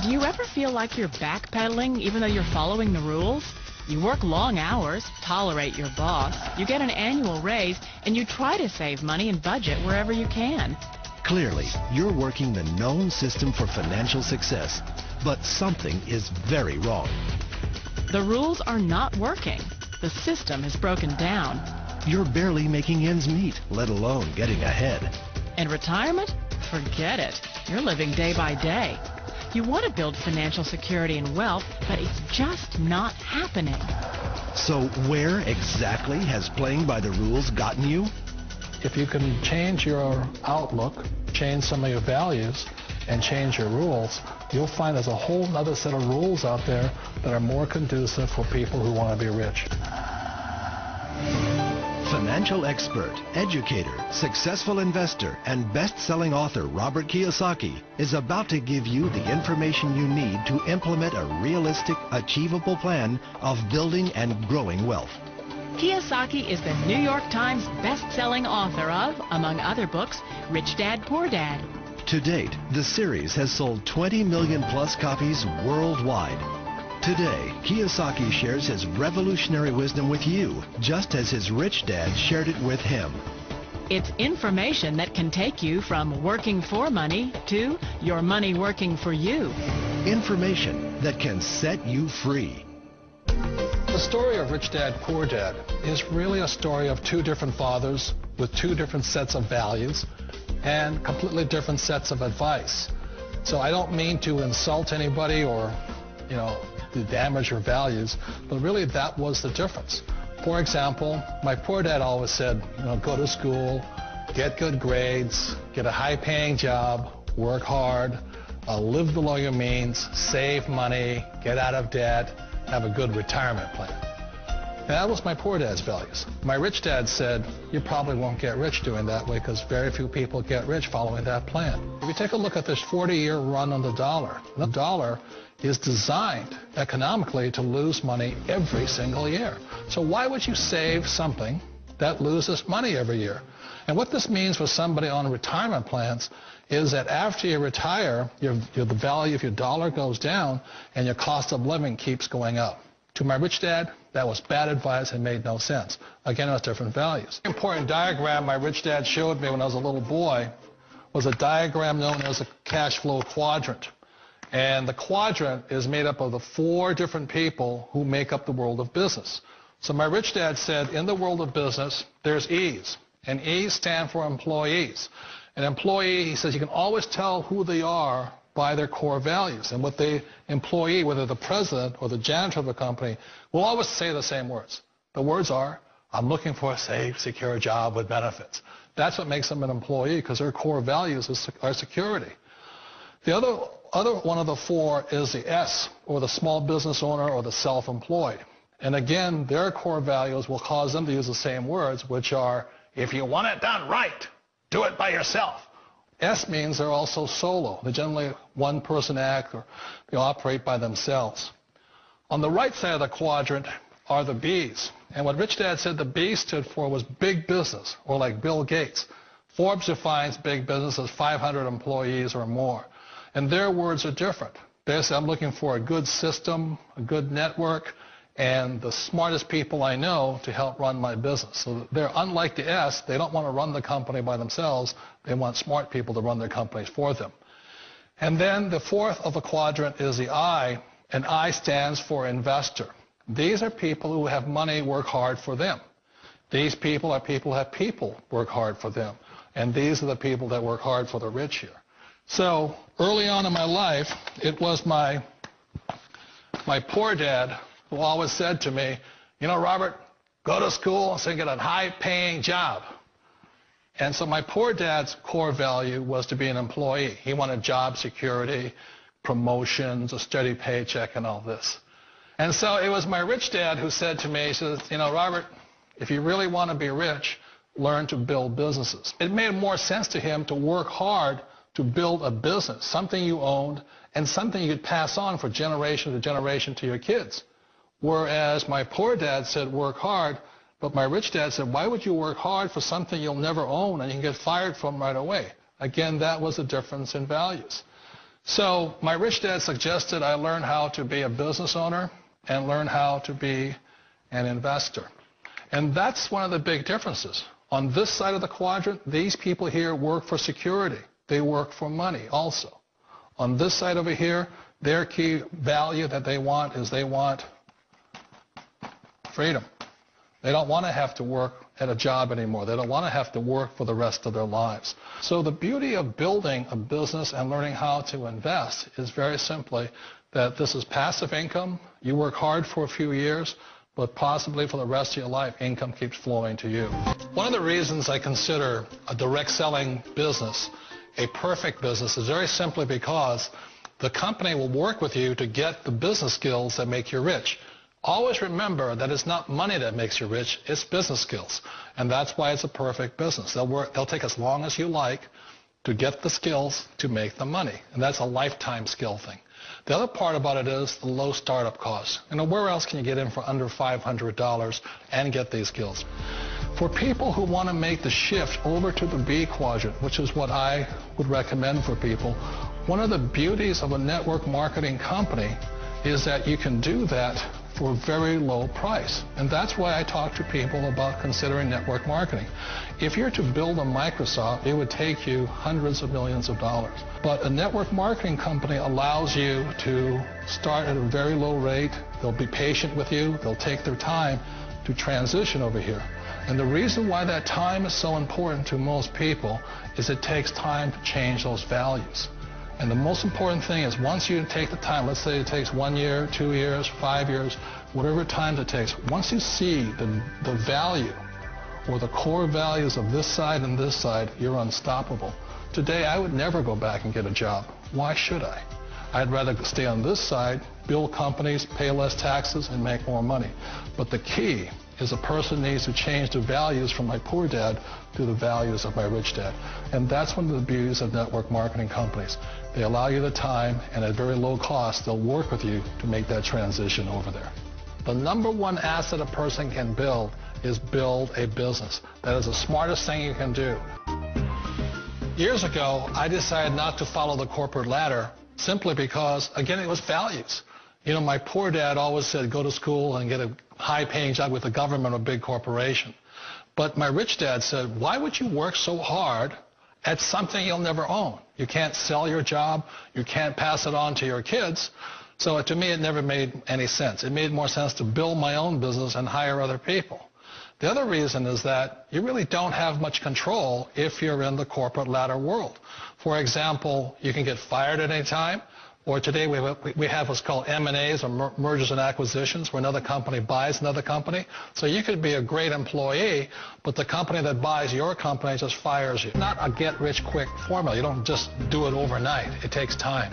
Do you ever feel like you're backpedaling even though you're following the rules? You work long hours, tolerate your boss, you get an annual raise, and you try to save money and budget wherever you can. Clearly, you're working the known system for financial success, but something is very wrong. The rules are not working. The system has broken down. You're barely making ends meet, let alone getting ahead. And retirement? Forget it. You're living day by day. You want to build financial security and wealth, but it's just not happening. So where exactly has playing by the rules gotten you? If you can change your outlook, change some of your values, and change your rules, you'll find there's a whole other set of rules out there that are more conducive for people who want to be rich. Financial expert, educator, successful investor, and best-selling author Robert Kiyosaki is about to give you the information you need to implement a realistic, achievable plan of building and growing wealth. Kiyosaki is the New York Times best-selling author of, among other books, Rich Dad, Poor Dad. To date, the series has sold 20 million plus copies worldwide. Today, Kiyosaki shares his revolutionary wisdom with you, just as his rich dad shared it with him. It's information that can take you from working for money to your money working for you. Information that can set you free. The story of Rich Dad, Poor Dad is really a story of two different fathers with two different sets of values and completely different sets of advice. So I don't mean to insult anybody or, to damage your values, but really that was the difference. For example, my poor dad always said, go to school, get good grades, get a high-paying job, work hard, live below your means, save money, get out of debt, have a good retirement plan. And that was my poor dad's values. My rich dad said, you probably won't get rich doing that way because very few people get rich following that plan. If you take a look at this 40-year run on the dollar is designed economically to lose money every single year. So why would you save something that loses money every year? And what this means for somebody on retirement plans is that after you retire, the value of your dollar goes down and your cost of living keeps going up. To my rich dad, that was bad advice and made no sense. Again, it was different values. An important diagram my rich dad showed me when I was a little boy was a diagram known as a cash flow quadrant. And the quadrant is made up of the four different people who make up the world of business. So my rich dad said, in the world of business, there's E's. And E's stand for employees. An employee, he says, you can always tell who they are by their core values. And what the employee, whether the president or the janitor of the company, will always say the same words. The words are, I'm looking for a safe, secure job with benefits. That's what makes them an employee, because their core values are security. The other one of the four is the S, or the small business owner or the self-employed. And again, their core values will cause them to use the same words, which are, if you want it done right, do it by yourself. S means they're also solo. They're generally one-person act, or they operate by themselves. On the right side of the quadrant are the B's. And what Rich Dad said the B stood for was big business, or like Bill Gates. Forbes defines big business as 500 employees or more. And their words are different. They say, I'm looking for a good system, a good network, and the smartest people I know to help run my business. So they're unlike the S. They don't want to run the company by themselves. They want smart people to run their companies for them. And then the fourth of the quadrant is the I, and I stands for investor. These are people who have money work hard for them. These people are people who have people work hard for them. And these are the people that work hard for the rich here. So early on in my life, it was my poor dad who always said to me, Robert, go to school and get a high-paying job. And so my poor dad's core value was to be an employee. He wanted job security, promotions, a steady paycheck, and all this. And so it was my rich dad who said to me, he says, Robert, if you really want to be rich, learn to build businesses. It made more sense to him to work hard to build a business, something you owned, and something you could pass on for generation to generation to your kids. Whereas my poor dad said work hard, but my rich dad said, why would you work hard for something you'll never own and you can get fired from right away? Again, that was a difference in values. So my rich dad suggested I learn how to be a business owner and learn how to be an investor. And that's one of the big differences. On this side of the quadrant, these people here work for security. They work for money also. On this side over here, their key value that they want is they want freedom. They don't want to have to work at a job anymore. They don't want to have to work for the rest of their lives. So the beauty of building a business and learning how to invest is very simply that this is passive income. You work hard for a few years, but possibly for the rest of your life, income keeps flowing to you. One of the reasons I consider a direct selling business a perfect business is very simply because the company will work with you to get the business skills that make you rich. Always remember that it's not money that makes you rich, it's business skills. And that's why it's a perfect business. They'll take as long as you like to get the skills to make the money. And that's a lifetime skill thing. The other part about it is the low startup costs. Where else can you get in for under $500 and get these skills? For people who want to make the shift over to the B quadrant, which is what I would recommend for people, one of the beauties of a network marketing company is that you can do that for a very low price. And that's why I talk to people about considering network marketing. If you're to build a Microsoft, it would take you hundreds of millions of dollars. But a network marketing company allows you to start at a very low rate. They'll be patient with you. They'll take their time to transition over here. And the reason why that time is so important to most people is it takes time to change those values. And the most important thing is once you take the time, let's say it takes 1 year, 2 years, 5 years, whatever time it takes, once you see the value or the core values of this side and this side, you're unstoppable. Today, I would never go back and get a job. Why should I? I'd rather stay on this side, build companies, pay less taxes, and make more money. But the key is a person needs to change the values from my poor dad to the values of my rich dad. And that's one of the beauties of network marketing companies. They allow you the time, and at very low cost, they'll work with you to make that transition over there. The number one asset a person can build is build a business. That is the smartest thing you can do. Years ago, I decided not to follow the corporate ladder simply because, again, it was values. My poor dad always said, go to school and get a high-paying job with the government or a big corporation. But my rich dad said, why would you work so hard at something you'll never own? You can't sell your job. You can't pass it on to your kids. So to me, it never made any sense. It made more sense to build my own business and hire other people. The other reason is that you really don't have much control if you're in the corporate ladder world. For example, you can get fired at any time. Or today we have what's called M&As, or mergers and acquisitions, where another company buys another company. So you could be a great employee, but the company that buys your company just fires you. Not a get-rich-quick formula. You don't just do it overnight. It takes time.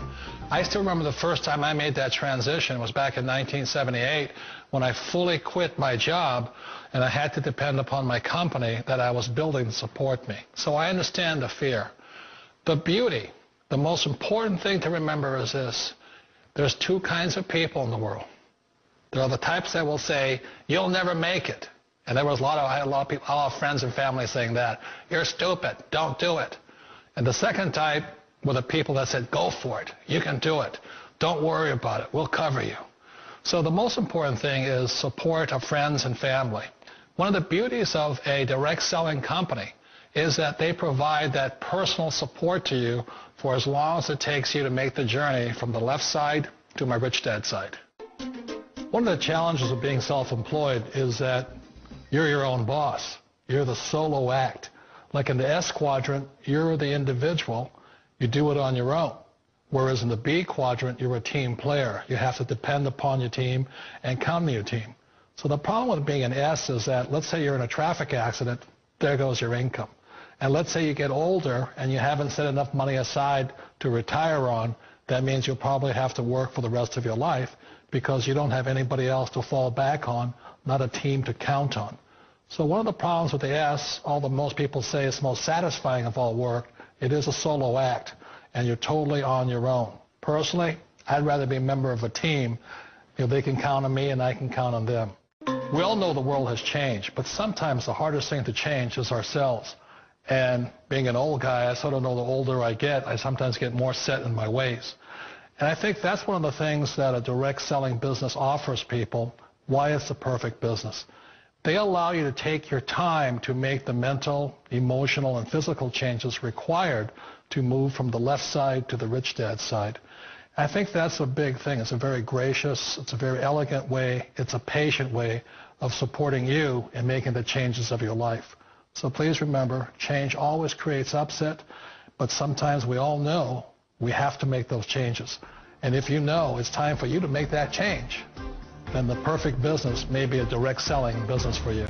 I still remember the first time I made that transition was back in 1978 when I fully quit my job and I had to depend upon my company that I was building to support me. So I understand the fear. The beauty. The most important thing to remember is this. There's two kinds of people in the world. There are the types that will say, you'll never make it. And I had a lot of people, a lot of friends and family saying that. You're stupid. Don't do it. And the second type were the people that said, go for it. You can do it. Don't worry about it. We'll cover you. So the most important thing is support of friends and family. One of the beauties of a direct selling company is that they provide that personal support to you for as long as it takes you to make the journey from the left side to my rich dad side. One of the challenges of being self-employed is that you're your own boss. You're the solo act. Like in the S quadrant, you're the individual. You do it on your own. Whereas in the B quadrant, you're a team player. You have to depend upon your team and count on your team. So the problem with being an S is that, let's say you're in a traffic accident, there goes your income. And let's say you get older and you haven't set enough money aside to retire on, that means you'll probably have to work for the rest of your life because you don't have anybody else to fall back on, not a team to count on. So one of the problems with the S, although most people say it's most satisfying of all work, it is a solo act, and you're totally on your own. Personally, I'd rather be a member of a team. They can count on me and I can count on them. We all know the world has changed, but sometimes the hardest thing to change is ourselves. And being an old guy, I sort of know the older I get, I sometimes get more set in my ways. And I think that's one of the things that a direct selling business offers people, why it's the perfect business. They allow you to take your time to make the mental, emotional, and physical changes required to move from the left side to the rich dad side. I think that's a big thing. It's a very gracious, it's a very elegant way, it's a patient way of supporting you in making the changes of your life. So please remember, change always creates upset, but sometimes we all know we have to make those changes. And if you know it's time for you to make that change, then the perfect business may be a direct selling business for you.